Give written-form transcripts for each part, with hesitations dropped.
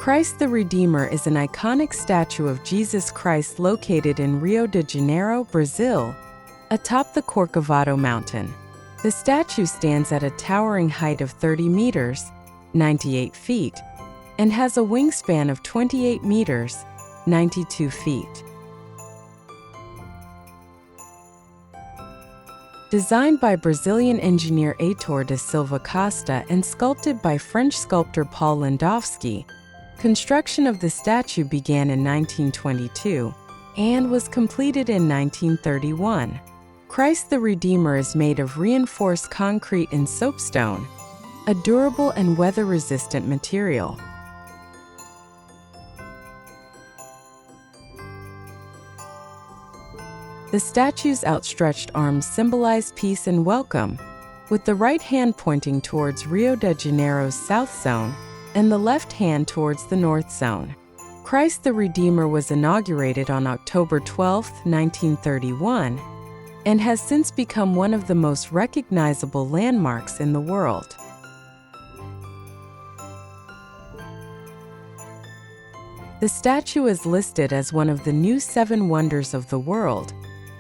Christ the Redeemer is an iconic statue of Jesus Christ located in Rio de Janeiro, Brazil, atop the Corcovado mountain. The statue stands at a towering height of 30 meters, 98 feet, and has a wingspan of 28 meters, 92 feet. Designed by Brazilian engineer Heitor da Silva Costa and sculpted by French sculptor Paul Landowski, construction of the statue began in 1922 and was completed in 1931. Christ the Redeemer is made of reinforced concrete and soapstone, a durable and weather-resistant material. The statue's outstretched arms symbolize peace and welcome, with the right hand pointing towards Rio de Janeiro's south zone and the left hand towards the north zone. Christ the Redeemer was inaugurated on October 12, 1931, and has since become one of the most recognizable landmarks in the world. The statue is listed as one of the new 7 wonders of the world,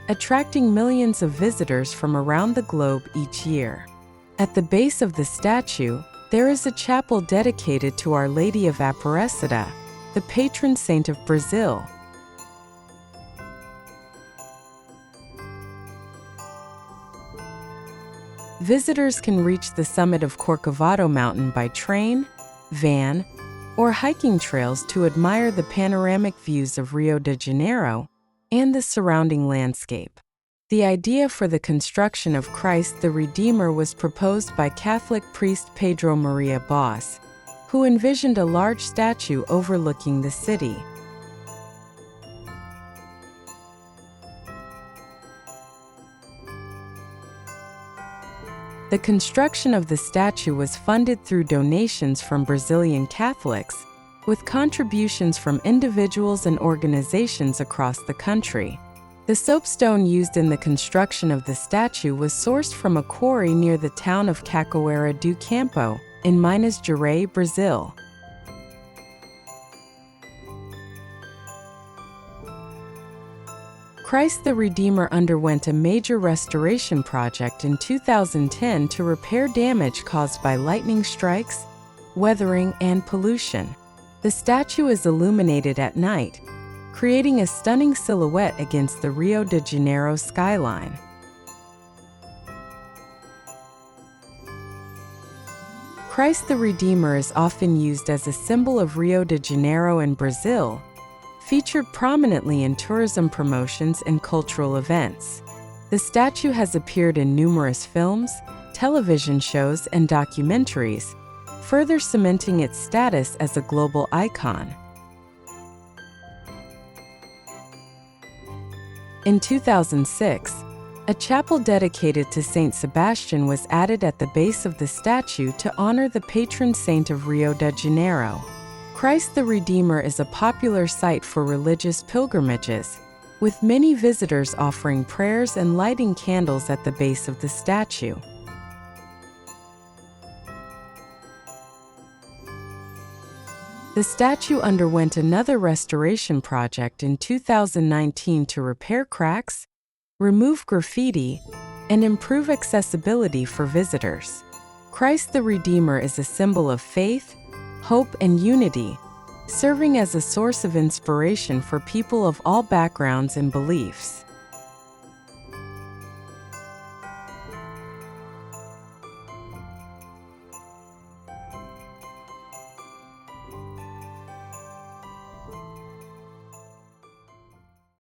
attracting millions of visitors from around the globe each year. At the base of the statue, there is a chapel dedicated to Our Lady of Aparecida, the patron saint of Brazil. Visitors can reach the summit of Corcovado Mountain by train, van, or hiking trails to admire the panoramic views of Rio de Janeiro and the surrounding landscape. The idea for the construction of Christ the Redeemer was proposed by Catholic priest Pedro Maria Boss, who envisioned a large statue overlooking the city. The construction of the statue was funded through donations from Brazilian Catholics, with contributions from individuals and organizations across the country. The soapstone used in the construction of the statue was sourced from a quarry near the town of Cachoeira do Campo, in Minas Gerais, Brazil. Christ the Redeemer underwent a major restoration project in 2010 to repair damage caused by lightning strikes, weathering, and pollution. The statue is illuminated at night, creating a stunning silhouette against the Rio de Janeiro skyline. Christ the Redeemer is often used as a symbol of Rio de Janeiro and Brazil, featured prominently in tourism promotions and cultural events. The statue has appeared in numerous films, television shows, and documentaries, further cementing its status as a global icon. In 2006, a chapel dedicated to Saint Sebastian was added at the base of the statue to honor the patron saint of Rio de Janeiro. Christ the Redeemer is a popular site for religious pilgrimages, with many visitors offering prayers and lighting candles at the base of the statue. The statue underwent another restoration project in 2019 to repair cracks, remove graffiti, and improve accessibility for visitors. Christ the Redeemer is a symbol of faith, hope, and unity, serving as a source of inspiration for people of all backgrounds and beliefs.